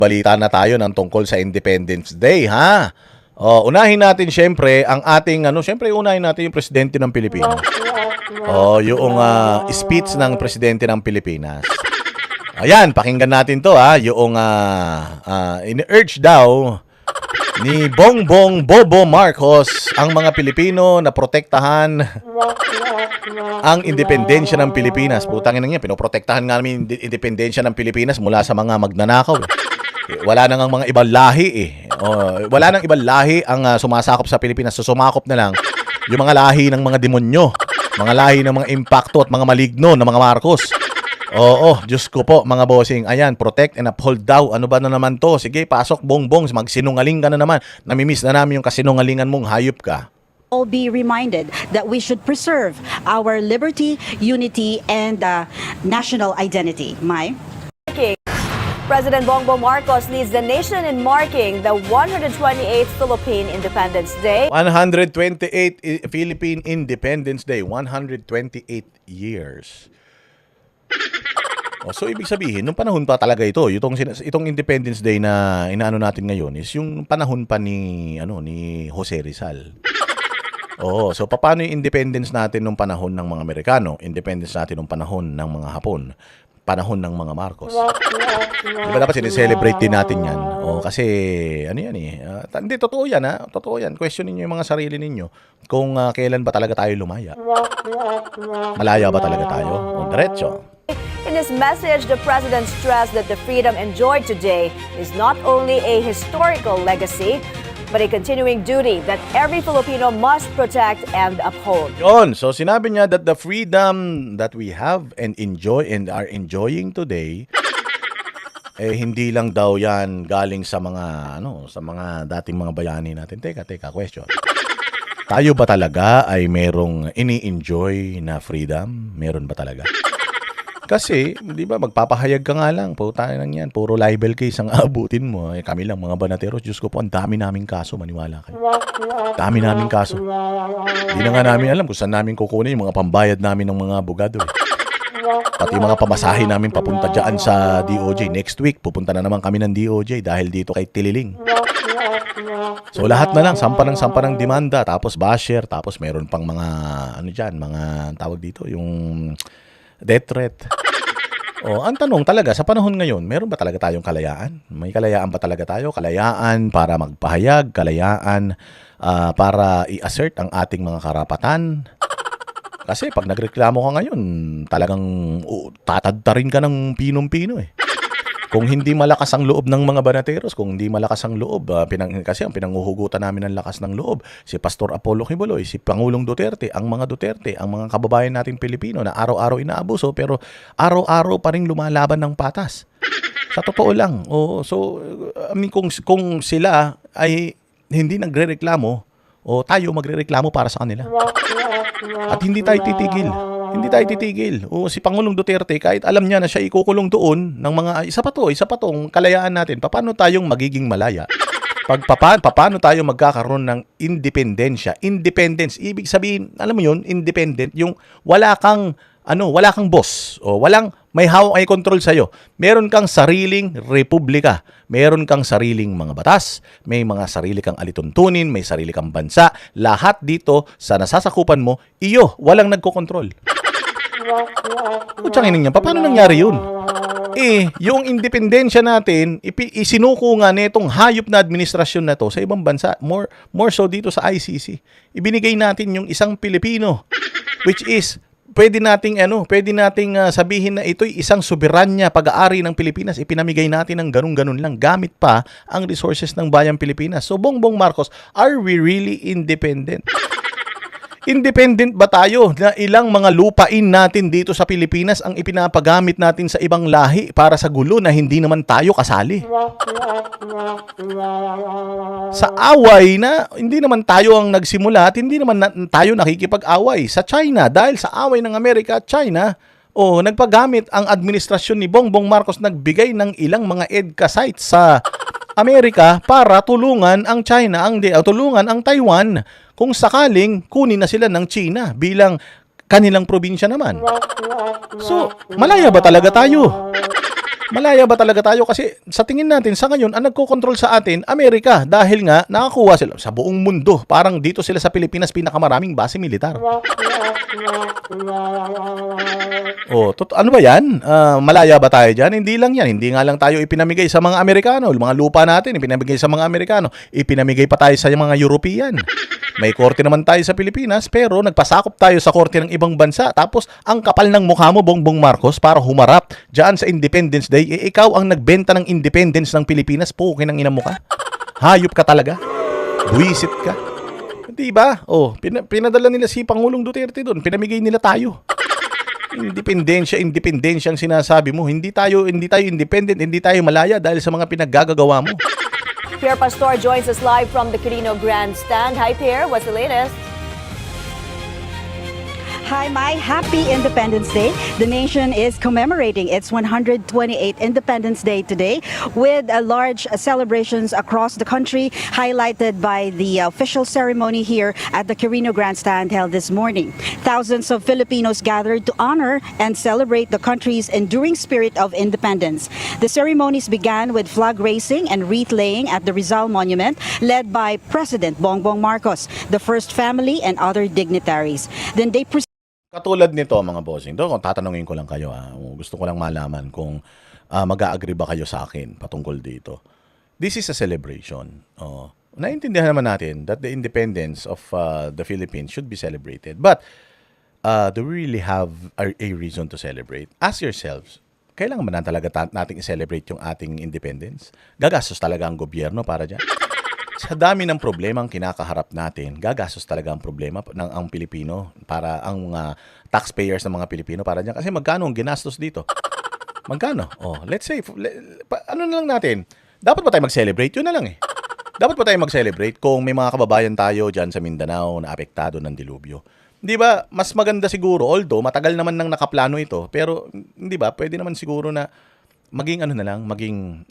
balita na tayo ng tungkol sa Independence Day, ha? Unahin natin syempre ang ating syempre unahin natin yung presidente ng Pilipinas. Yung speech ng presidente ng Pilipinas. Ayan, pakinggan natin 'to, ha. Yung in-urge daw ni Bongbong Bobo Marcos ang mga Pilipino na protektahan ang independensya ng Pilipinas. Putang ina niya, pinoprotektahan nga namin independensya ng Pilipinas mula sa mga magnanakaw. Wala nang mga ibang lahi wala nang ibang lahi ang sumasakop sa Pilipinas. So sumakop na lang yung mga lahi ng mga demonyo, mga lahi ng mga impacto at mga maligno ng mga Marcos. Diyos ko po mga bossing. Ayan, protect and uphold daw. Ano ba na naman to? Sige, pasok Bongbong, magsinungaling ka na naman. Namimiss na namin yung kasinungalingan mong, hayop ka. All be reminded that we should preserve our liberty, unity, and national identity. Mai? President Bongbong Marcos leads the nation in marking the 128th Philippine Independence Day. 128 Philippine Independence Day, 128 years. So ibig sabihin, nung panahon pa talaga itong Independence Day na inaano natin ngayon is yung panahon pa ni Jose Rizal. So paano yung independence natin nung panahon ng mga Amerikano, independence natin nung panahon ng mga Hapon, panahon ng mga Marcos. Di ba dapat sineselebrate din natin yan? Kasi hindi, totoo yan, ha? Totoo yan. Question ninyo yung mga sarili ninyo kung kailan ba talaga tayo lumaya. Malaya ba talaga tayo? Diretso. In his message, the president stressed that the freedom enjoyed today is not only a historical legacy, but a continuing duty that every Filipino must protect and uphold. Yun. So sinabi niya that the freedom that we have and enjoy and are enjoying today, hindi lang daw yan galing sa mga dating mga bayani natin. Teka, question. Tayo ba talaga ay merong ini-enjoy na freedom? Meron ba talaga? Kasi, di ba, magpapahayag ka nga lang, tayo lang yan, puro libel case ang abutin mo. Kami lang, mga banateros, Diyos ko po, ang dami naming kaso, maniwala kayo. Dami naming kaso. Di na nga namin alam kung saan namin kukunin yung mga pambayad namin ng mga abogado. Pati mga pamasahe namin papunta dyan sa DOJ. Next week, pupunta na naman kami ng DOJ dahil dito kay Tililing. So lahat na lang, sampa ng demanda, tapos basher, tapos meron pang mga, mga tawag dito, yung death threat. Ang tanong talaga, sa panahon ngayon, meron ba talaga tayong kalayaan? May kalayaan ba talaga tayo? Kalayaan para magpahayag, kalayaan para i-assert ang ating mga karapatan. Kasi pag nagreklamo ka ngayon, talagang tatadtarin ka ng pinong-pino . Kung hindi malakas ang loob ng mga banateros, kung hindi malakas ang loob, kasi ang pinanguhugutan namin ng lakas ng loob, si Pastor Apollo Quiboloy, si Pangulong Duterte, ang mga kababayan nating Pilipino na araw-araw inaabuso, pero araw-araw pa rin lumalaban ng patas. Sa totoo lang. Kung sila ay hindi nagrereklamo, tayo magrereklamo para sa kanila. At hindi tayo titigil. Hindi tayo titigil. Si Pangulong Duterte, kahit alam niya na siya ikukulong doon ng mga isa pa tong kalayaan natin. Paano tayong magiging malaya? Paano tayo magkakaroon ng independensya? Independence, ibig sabihin, alam mo 'yun, independent, yung wala kang boss o may hawak ay control sa iyo. Meron kang sariling republika. Meron kang sariling mga batas, may mga sarili kang alituntunin, may sarili kang bansa. Lahat dito sa nasasakupan mo, walang nagkokontrol. Kutsangin niya, paano nangyari yun? Yung independensya natin, isinuko nga nitong hayop na administrasyon na to sa ibang bansa, more so dito sa ICC. Ibinigay natin yung isang Pilipino, which is pwede nating sabihin na ito'y isang soberanya pag-aari ng Pilipinas. Ipinamigay natin ng ganun-ganun lang gamit pa ang resources ng bayang Pilipinas. So Bongbong Marcos, are we really independent? Independent ba tayo na ilang mga lupain natin dito sa Pilipinas ang ipinapagamit natin sa ibang lahi para sa gulo na hindi naman tayo kasali? Sa away na hindi naman tayo ang nagsimula at hindi naman tayo nakikipag-away sa China dahil sa away ng Amerika at China, nagpagamit ang administrasyon ni Bongbong Marcos, nagbigay ng ilang mga EDCA sites sa Amerika para tulungan ang China, tulungan ang Taiwan kung sakaling kunin na sila ng China bilang kanilang probinsya naman. So, malaya ba talaga tayo? Malaya ba talaga tayo? Kasi sa tingin natin, sa ngayon, ang nagkokontrol sa atin, Amerika. Dahil nga, nakakuha sila sa buong mundo. Parang dito sila sa Pilipinas, pinakamaraming base militar. Ano ba yan? Malaya ba tayo dyan? Hindi lang yan. Hindi nga lang tayo ipinamigay sa mga Amerikano. Mga lupa natin, ipinamigay sa mga Amerikano. Ipinamigay pa tayo sa mga European. May korte naman tayo sa Pilipinas, pero nagpasakop tayo sa korte ng ibang bansa. Tapos, ang kapal ng mukha mo, Bongbong Marcos, para humarap dyan sa Independence Day, ikaw ang nagbenta ng independence ng Pilipinas, pukin ang ina mo ka. Hayop ka talaga. Buwisit ka. Di ba? Pinadala nila si Pangulong Duterte doon. Pinamigay nila tayo. Independensya ang sinasabi mo. Hindi tayo independent, hindi tayo malaya dahil sa mga pinaggagawa mo. Pierre Pastor joins us live from the Quirino Grandstand. Hi, Pierre. What's the latest? Hi, Mai. Happy Independence Day. The nation is commemorating its 128th Independence Day today with large celebrations across the country, highlighted by the official ceremony here at the Quirino Grandstand held this morning. Thousands of Filipinos gathered to honor and celebrate the country's enduring spirit of independence. The ceremonies began with flag raising and wreath laying at the Rizal Monument, led by President Bongbong Marcos, the first family, and other dignitaries. Then they proceeded. Katulad nito, mga bossing, kung tatanungin ko lang kayo, gusto ko lang malaman kung mag-a-agree ba kayo sa akin patungkol dito. This is a celebration. Naintindihan naman natin that the independence of the Philippines should be celebrated. But do we really have a reason to celebrate? Ask yourselves, kailangan ba na talaga nating i-celebrate yung ating independence? Gagastos talaga ang gobyerno para dyan? Sa dami ng problema ang kinakaharap natin, gagastos talaga ang problema ng ang Pilipino para ang taxpayers ng mga Pilipino para diyan. Kasi magkano ang ginastos dito? Magkano? Let's say, ano na lang natin? Dapat ba tayo mag-celebrate? Yun na lang eh. Dapat ba tayo mag-celebrate kung may mga kababayan tayo dyan sa Mindanao na apektado ng dilubyo? Di ba, mas maganda siguro, although matagal naman nang nakaplano ito, pero di ba, pwede naman siguro na maging ano na lang, maging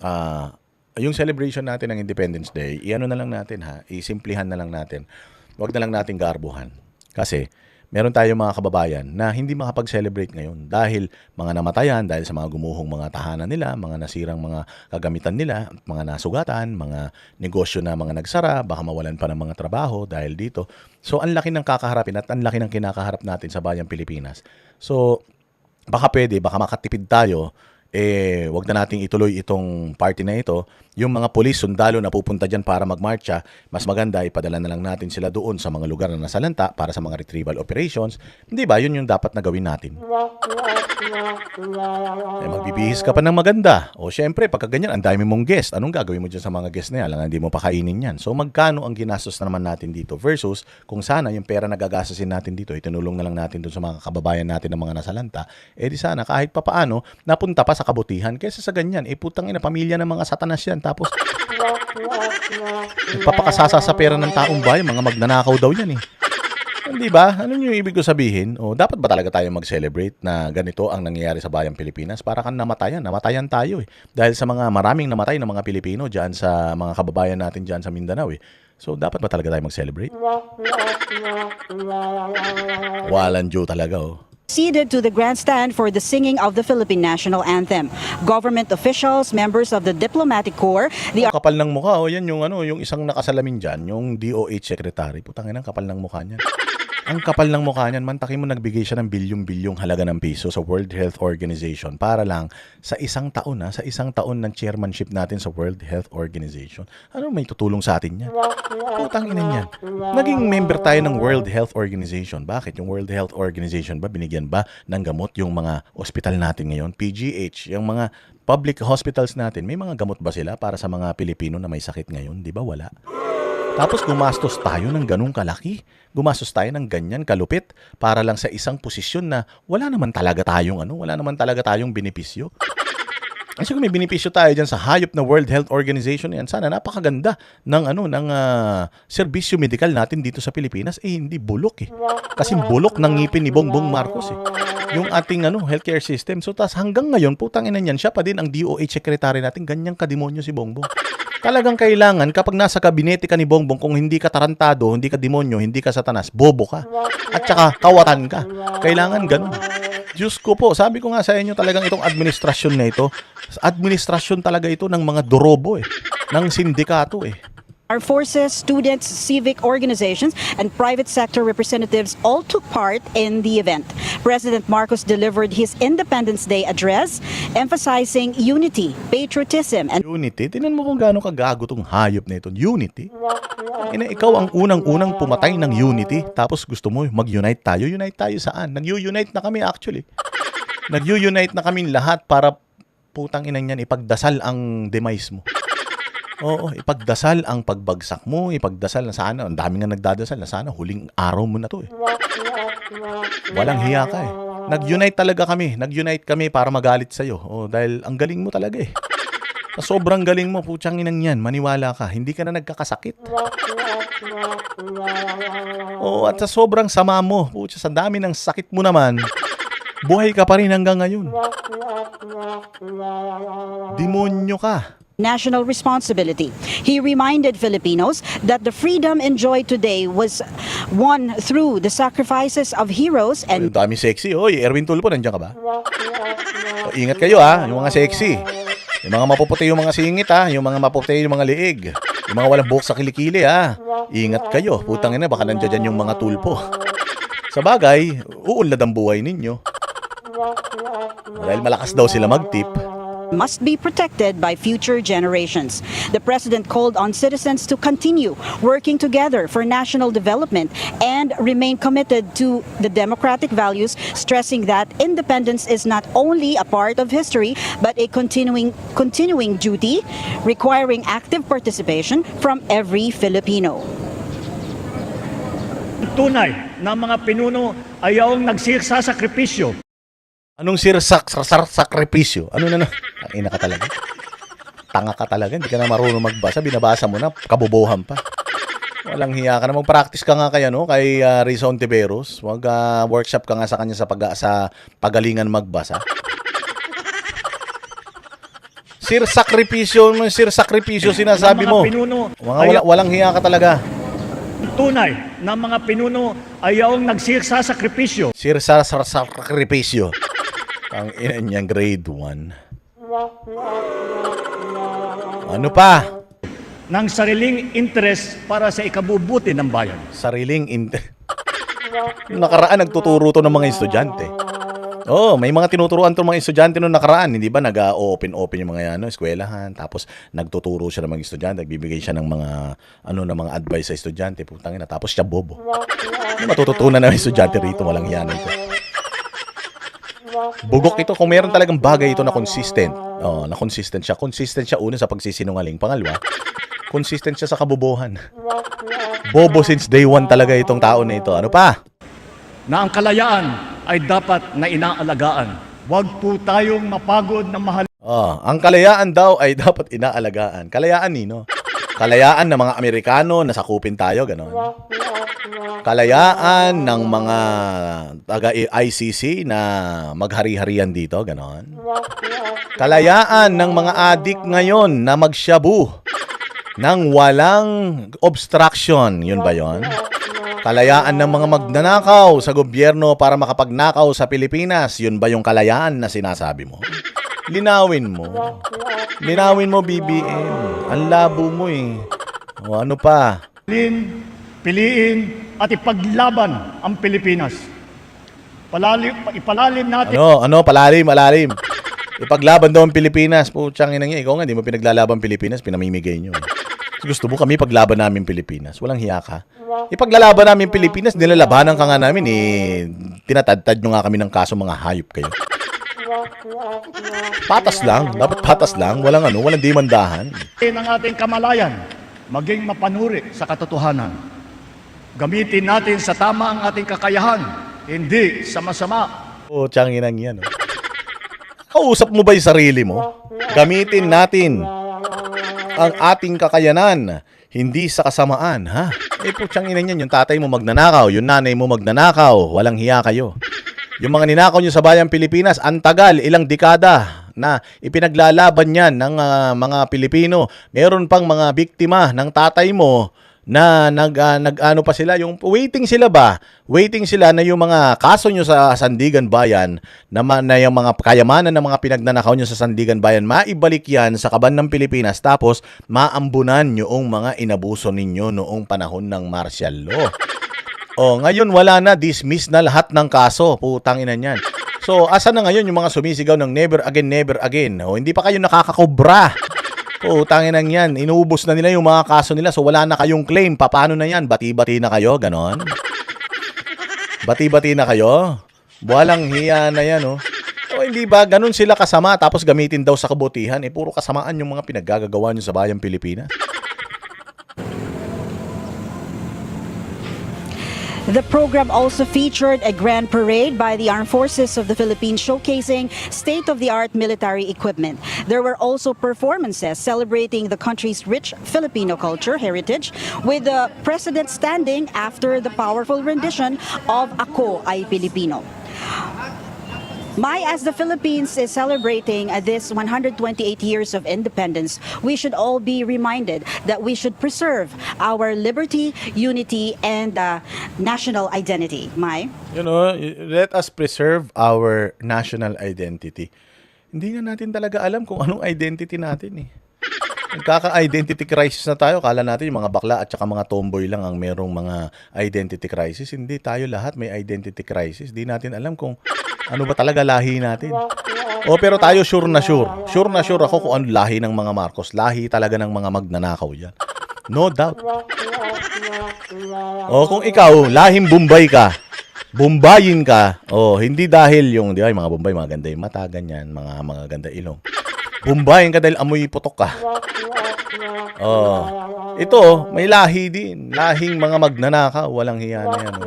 yung celebration natin ng Independence Day, iano na lang natin isimplihan na lang natin. Huwag na lang natin garbuhan. Kasi meron tayong mga kababayan na hindi makapag-celebrate ngayon dahil mga namatayan, dahil sa mga gumuhong mga tahanan nila, mga nasirang mga kagamitan nila, mga nasugatan, mga negosyo na mga nagsara, baka mawalan pa ng mga trabaho dahil dito. So ang laki ng kakaharapin at ang laki ng kinakaharap natin sa bayang Pilipinas. So baka makatipid tayo. Wag na nating ituloy itong party na ito. Yung mga pulis, sundalo na pupunta dyan para magmarcha, mas maganda ipadala na lang natin sila doon sa mga lugar na nasalanta para sa mga retrieval operations. Hindi ba? Yun yung dapat na gawin natin. Magbibihis ka pa ng maganda. Syempre, pagka ganyan, ang dami mong guest. Anong gagawin mo dyan sa mga guest na yan? Alam, hindi mo pa kainin yan. So, magkano ang ginastos na naman natin dito versus kung sana yung pera na gagasasin natin dito, itinulong na lang natin doon sa mga kababayan natin ng mga nasalanta, di sana kahit papaano, napunta pa sa kabutihan. Kaysa sa ganyan, putang ina, pamilya ng mga satanas yan. Tapos, nagpapakasasa sa pera ng taong bayan, mga magnanakaw daw yan eh. Hindi ba? Ano yung ibig ko sabihin? Dapat ba talaga tayo mag-celebrate na ganito ang nangyayari sa bayang Pilipinas? Para kang namatayan. Namatayan tayo eh. Dahil sa mga maraming namatay na mga Pilipino dyan sa mga kababayan natin dyan sa Mindanao eh. So, dapat ba talaga tayo mag-celebrate? Walang Diyo talaga Proceeded to the grandstand for the singing of the Philippine National Anthem. Government officials, members of the Diplomatic Corps, the kapal ng mukha, yan yung isang nakasalamin dyan, yung DOH secretary. Putangin ang kapal ng mukha niya. Ang kapal ng mukha niyan, mantakin mo nagbigay siya ng bilyong-bilyong halaga ng piso sa World Health Organization para lang sa isang taon ng chairmanship natin sa World Health Organization. Ano may tutulong sa atin yan? Putangin niyan. Naging member tayo ng World Health Organization. Bakit? Yung World Health Organization ba, binigyan ba ng gamot yung mga ospital natin ngayon? PGH, yung mga public hospitals natin, may mga gamot ba sila para sa mga Pilipino na may sakit ngayon? Di ba? Wala. Tapos gumastos tayo ng ganung kalaki. Gumastos tayo ng ganyan kalupit para lang sa isang posisyon na wala naman talaga tayong benepisyo. Kasi kung may benepisyo tayo diyan sa hayop na World Health Organization yan, sana napakaganda ng serbisyo medikal natin dito sa Pilipinas, hindi bulok eh. Kasi bulok ng ngipin ni Bongbong Marcos eh. Yung ating healthcare system. So tas hanggang ngayon, putang ina niyan, siya pa din ang DOH secretary natin, ganyang kademonyo si Bongbong. Talagang kailangan, kapag nasa kabinete ka ni Bongbong, kung hindi ka tarantado, hindi ka demonyo, hindi ka satanas, bobo ka. At saka kawatan ka. Kailangan ganun. Diyos ko po, sabi ko nga sa inyo talagang itong administrasyon na ito, administrasyon talaga ito ng mga dorobo ng sindikato Our forces, students, civic organizations, and private sector representatives all took part in the event. President Marcos delivered his Independence Day address, emphasizing unity, patriotism, and Unity, tinan mo kung gaano kagago tong hayop na ito. Unity? Ikaw ang unang-unang pumatay ng unity, tapos gusto mo mag-unite tayo. Unite tayo saan? Nag-unite na kami actually. Nag-unite na kami lahat para putang inang yan, ipagdasal ang demise mo. Oo, ipagdasal ang pagbagsak mo, ipagdasal na sana, ang dami nga nagdadasal na sana, huling araw mo na to Walang hiya ka Nag-unite talaga kami, nag-unite kami para magalit sa'yo. Dahil ang galing mo talaga Sa sobrang galing mo, putsang inang yan, maniwala ka, hindi ka na nagkakasakit. At sa sobrang sama mo, putsa, sa dami ng sakit mo naman, buhay ka pa rin hanggang ngayon. Demonyo ka. national responsibility. He reminded Filipinos that the freedom enjoyed today was won through the sacrifices of heroes and Ang dami sexy. Oy, Erwin Tulfo, nandiyan ka ba? Ingat kayo yung mga sexy. Yung mga mapuputi yung mga singit yung mga mapuputi yung mga liig. Yung mga walang buhok sa kilikili Ingat kayo. Putang ina, baka nandiyan dyan yung mga tulpo. Sa bagay, uunlad ang buhay ninyo. Dahil malakas daw sila mag-tip. must be protected by future generations. The president called on citizens to continue working together for national development and remain committed to the democratic values, stressing that independence is not only a part of history but a continuing duty requiring active participation from every Filipino. Tunay na mga pinuno ayaw nagsisasakripisyo. Anong sakripisyo? Ano na? Ina ka talaga. Tanga ka talaga. Hindi ka na marunong magbasa. Binabasa mo na. Kabubuhan pa. Walang hiya ka na. Mag-practice ka nga kay Risa Ontiveros. Workshop ka nga sa kanya sa pagalingan magbasa. Sakripisyo sinasabi mo. Walang hiya ka talaga. Tunay na mga pinuno ayaw nagsisasakripisyo. Sakripisyo. Ang ina niyang grade 1. Ano pa? Ng sariling interes para sa ikabubuti ng bayan. Nakaraan nagtuturo to ng mga estudyante. May mga tinuturuan to mga estudyante noong nakaraan, hindi ba? Nag-open yung mga eskwelahan, tapos nagtuturo siya ng mga estudyante, nagbibigay siya ng mga advice sa estudyante, putang ina, tapos siya bobo. Ano matututunan ng estudyante rito, walang hiya nito. Bugok ito kung meron talagang bagay ito na consistent. Na consistent siya. Consistent siya una sa pagsisinungaling. Pangalawa, consistent siya sa kabobohan. Bobo since day one talaga itong tao na ito. Ano pa? Na ang kalayaan ay dapat na inaalagaan. Huwag po tayong mapagod na mahal. Ang kalayaan daw ay dapat inaalagaan. Kalayaan nino? Kalayaan ng mga Amerikano na sakupin tayo, ganon. Kalayaan ng mga taga-ICC na maghari-harian dito, ganon. Kalayaan ng mga adik ngayon na magshabu ng walang obstruction, yun ba yun? Kalayaan ng mga magnanakaw sa gobyerno para makapagnakaw sa Pilipinas, yun ba yung kalayaan na sinasabi mo? Linawin mo, BBM. Ang labo mo ano pa? Piliin at ipaglaban ang Pilipinas. Ipalalim natin. Palalim. Ipaglaban daw ang Pilipinas. Putsang ina niya. Ikaw nga, di mo pinaglalaban Pilipinas, pinamimigay nyo. Gusto mo kami paglaban namin Pilipinas. Walang hiya ka. Ipaglalaban namin Pilipinas, nilalabanan ka nga namin, tinatadtad nyo nga kami ng kaso, mga hayop kayo. Patas lang. Dapat patas lang. Walang dimandahan. Ang ating kamalayan, maging mapanuri sa katotohanan. Gamitin natin sa tama ang ating kakayahan, hindi sa masama. Putsang ina niya. Kausap mo ba yung sarili mo? Gamitin natin ang ating kakayanan, hindi sa kasamaan, ha? Putsang ina niyan, yung tatay mo magnanakaw, yung nanay mo magnanakaw, walang hiya kayo. Yung mga ninakaw nyo sa bayang Pilipinas, ang tagal, ilang dekada na ipinaglalaban yan ng mga Pilipino. Meron pang mga biktima ng tatay mo na nag-ano pa sila, yung waiting sila ba? Waiting sila na yung mga kaso nyo sa Sandigan Bayan, na yung mga kayamanan ng mga pinagnanakaw nyo sa Sandigan Bayan, maibalik yan sa kaban ng Pilipinas, tapos maambunan yung mga inabuso ninyo noong panahon ng martial law. Ngayon wala na, dismiss na lahat ng kaso, putang ina niyan. So, asa na ngayon yung mga sumisigaw ng never again, never again? Hindi pa kayo nakakakobra. Tangin nang yan. Inuubos na nila yung mga kaso nila, so wala na kayong claim. Paano na yan? Bati-bati na kayo? Ganon? Bati-bati na kayo? Walang hiya na yan, hindi ba? Ganon sila kasama, tapos gamitin daw sa kabutihan. Puro kasamaan yung mga pinaggagawa nyo sa bayang Pilipinas. The program also featured a grand parade by the Armed Forces of the Philippines showcasing state-of-the-art military equipment. There were also performances celebrating the country's rich Filipino culture heritage, with the president standing after the powerful rendition of Ako Ay Pilipino. As the Philippines is celebrating this 128 years of independence, we should all be reminded that we should preserve our liberty, unity, and national identity. Let us preserve our national identity. Hindi nga natin talaga alam kung anong identity natin. Nagkaka-identity crisis na tayo. Kala natin yung mga bakla at saka mga tomboy lang ang merong mga identity crisis. Hindi, tayo lahat may identity crisis. Di natin alam kung ano ba talaga lahi natin. Pero tayo sure na sure. Sure na sure ako kung ano lahi ng mga Marcos. Lahi talaga ng mga magnanakaw yan. No doubt. Kung ikaw, lahing Bombay ka, Bombayin ka, hindi dahil yung, di ba, mga Bombay, mga ganda yung mata, ganyan, mga ganda ilong. Bombayin ka dahil amoy putok ka. Ito, may lahi din. Lahing mga magnanakaw, walang hiya na yan.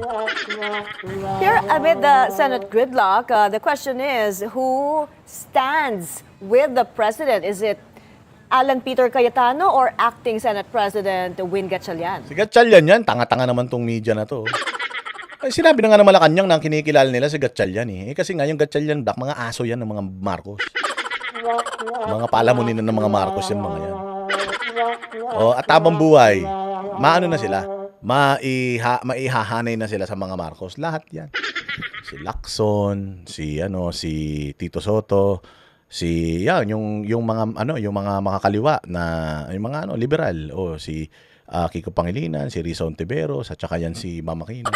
Here, amid the Senate gridlock, the question is, who stands with the president? Is it Alan Peter Cayetano or acting Senate President Win Gatchalian? Si Gatchalian yan, tanga-tanga naman tong media na to. Sinabi na nga ng Malacanang na kinikilala nila si Gatchalian. Kasi nga yung Gatchalian Black, mga aso yan ng mga Marcos. Mga palamunin na ng mga Marcos yung mga yan. At habang buhay, maano na sila? Maihahanay na sila sa mga Marcos. Lahat yan. Si Lacson, si Tito Soto, yung mga makakaliwa na yung mga liberal, si Kiko Pangilinan, si Risa Ontiveros, at saka yan si Mama Aquino.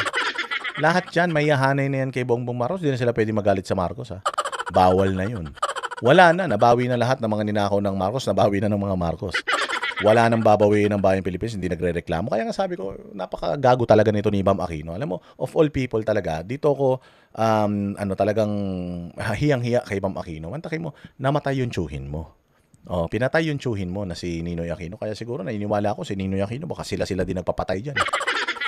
Lahat yan, maihahanay na yan kay Bongbong Marcos. Hindi na sila pwede magalit sa Marcos, Bawal na yun. Wala na, nabawi na lahat ng mga ninakaw ng Marcos, nabawi na ng mga Marcos. Wala nang babawiin ng bayang Pilipinas, hindi nagre-reklamo. Kaya nga sabi ko, napakagago talaga nito ni Ma'am Aquino. Alam mo, of all people talaga, dito ko talagang hiyang-hiya kay Ma'am Aquino. Mantakay mo, namatay yung tsuhin mo. Pinatay yung tsuhin mo na si Ninoy Aquino. Kaya siguro naniniwala ako si Ninoy Aquino, baka sila din nagpapatay dyan.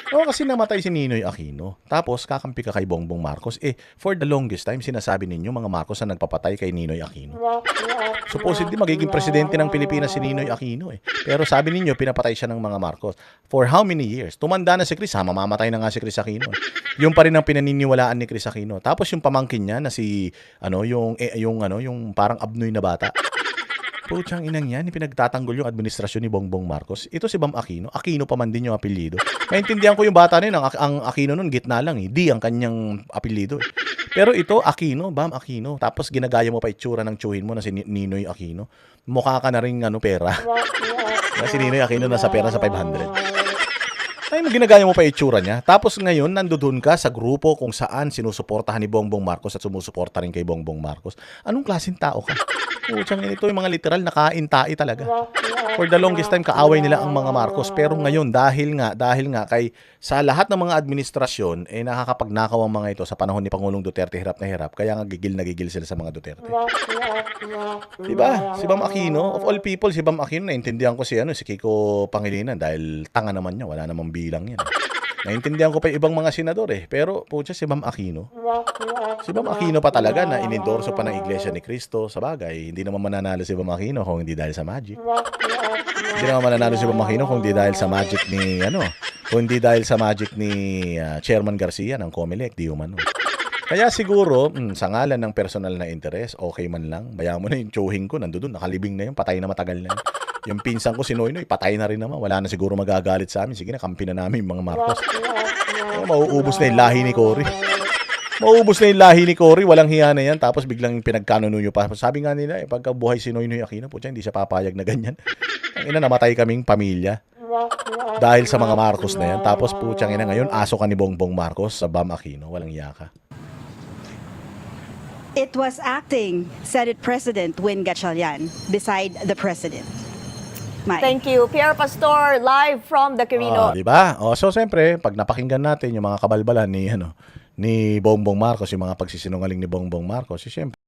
Kasi namatay si Ninoy Aquino. Tapos kakampi ka kay Bongbong Marcos. For the longest time, sinasabi ninyo mga Marcos na nagpapatay kay Ninoy Aquino. Supposedly magiging presidente ng Pilipinas si Ninoy Aquino. Pero sabi ninyo, pinapatay siya ng mga Marcos. For how many years? Tumanda na si Chris, mamamatay na nga si Chris Aquino. Yung pa rin ang pinaniniwalaan ni Chris Aquino. Tapos yung pamangkin niya na si yung parang abnoy na bata. Putsang inang yan, pinagtatanggol yung administrasyon ni Bongbong Marcos. Ito si Bam Aquino. Aquino pa man din yung apelyido. Naintindihan ko yung bata na yun, ang Aquino nun, gitna lang D ang kanyang apelyido. Pero ito, Aquino, Bam Aquino. Tapos ginagaya mo pa itsura ng tsuhin mo na si Ninoy Aquino. Mukha ka na rin pera. Si Ninoy Aquino nasa pera sa 500. Ay, ginagaya mo pa itsura niya. Tapos ngayon, nandoon ka sa grupo kung saan sinusuportahan ni Bongbong Marcos at sumusuporta rin kay Bongbong Marcos. Anong klaseng tao ka? Putsang ito yung mga literal na kain-tai talaga. For the longest time, kaaway nila ang mga Marcos. Pero ngayon, dahil nga kay sa lahat ng mga administrasyon, nakakapagnakaw ang mga ito sa panahon ni Pangulong Duterte, hirap na hirap. Kaya nga gigil na gigil sila sa mga Duterte. Diba? Si Bam Aquino, of all people, si Bam Aquino, naintindihan ko si Kiko Pangilinan dahil tanga naman niya, wala namang bilang yan. Naintindihan ko pa yung ibang mga senador pero putya si Bam Aquino. Si Bam Aquino pa talaga na inendorso pa ng Iglesia ni Cristo. Sa bagay, hindi naman mananalo si Bam Aquino kung hindi dahil sa magic. Hindi naman mananalo si Bam Aquino kung hindi dahil sa magic ni kung hindi dahil sa magic ni Chairman Garcia ng Comelec, di umano. Kaya siguro, sa ngalan ng personal na interes, okay man lang. Bayaan mo na yung tsuhin ko, nandoon, nakalibing na yun, patay na matagal na yun. Yung pinsan ko si Noynoy, patay na rin naman. Wala na siguro magagalit sa amin. Sige na, kampi na namin yung mga Marcos. Mauubos na yung lahi ni Cory. Mauubos na yung lahi ni Cory. Walang hiya na yan. Tapos biglang pinagkanunuyo pa. Sabi nga nila, pagka buhay si Noynoy Aquino, putya, hindi siya papayag na ganyan. Ang ina, namatay kaming pamilya. Dahil sa mga Marcos na yan. Tapos putyang ina, ngayon, aso ka ni Bongbong Marcos sa Bam Aquino. Walang hiya ka. It was acting Senate President Win Gatchalian beside the President. Mai. Thank you. Pierre Pastor, live from the Quirino. Di ba? So siyempre, pag napakinggan natin yung mga kabalbalan ni Bongbong Marcos, yung mga pagsisinungaling ni Bongbong Marcos, siyempre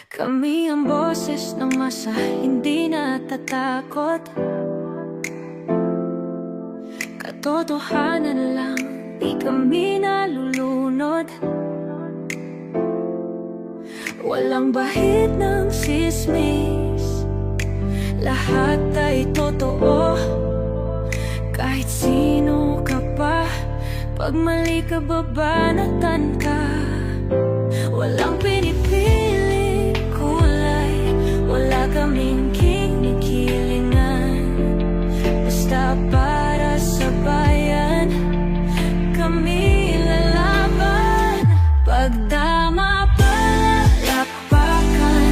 Kami ang boses ng masa, hindi natatakot. Katotohanan lang, di kami nalulunod. Walang bahid ng sismis, lahat ay totoo. Kahit sino ka pa, pag mali ka babanatan ka. Walang pinipili kulay, wala kaming kinikilingan. Basta para sa bayan, kami lalaban. Pag tama palapakan,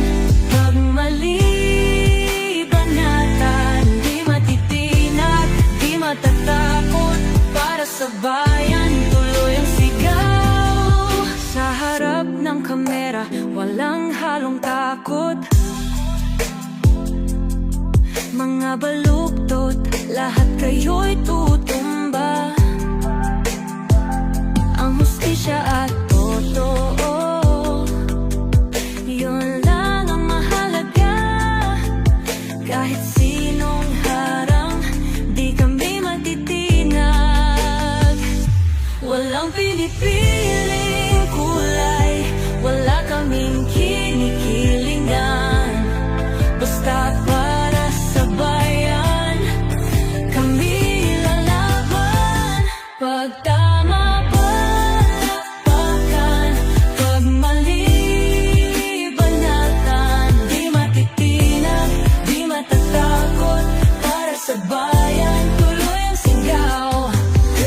pag mali banatan. Di matitinag, di matatakot, para sa bayan tuloy ang sigaw. Sa harap ng kamera, walang halong takot. Mga baluktot, lahat kayo'y tutumba. Ang hustisya at totoo, yun lang ang mahalaga. Kahit sinong harang, di kami matitinag. Walang pinipiling kulay, wala kaming kinikilingan. Basta para sa bayan, kami lalaban. Pag tama palapakan, pag mali banatan. Di matitinag, di matatakot, para sa bayan tuloy ang sigaw.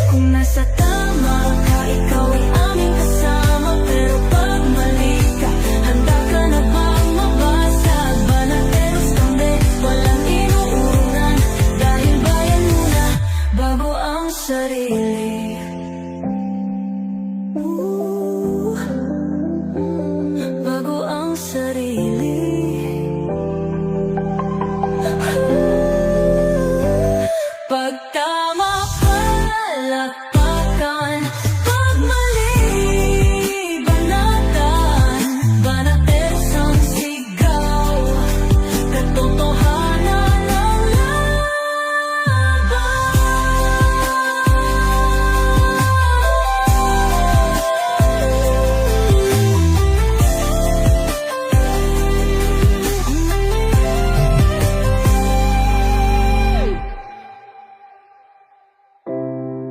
Kung nasa tama ka, ikaw ay aming kasama. Pero pag mali ka, handa ka na bang mabasag? Banateros kami, walang inuunan. Dahil bayan muna, bago ang sarili. Bago ang sarili. Pag tama palapakan, pag mali banatan. Banateros ang sigaw, katotohanan ang laban.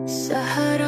Sa harap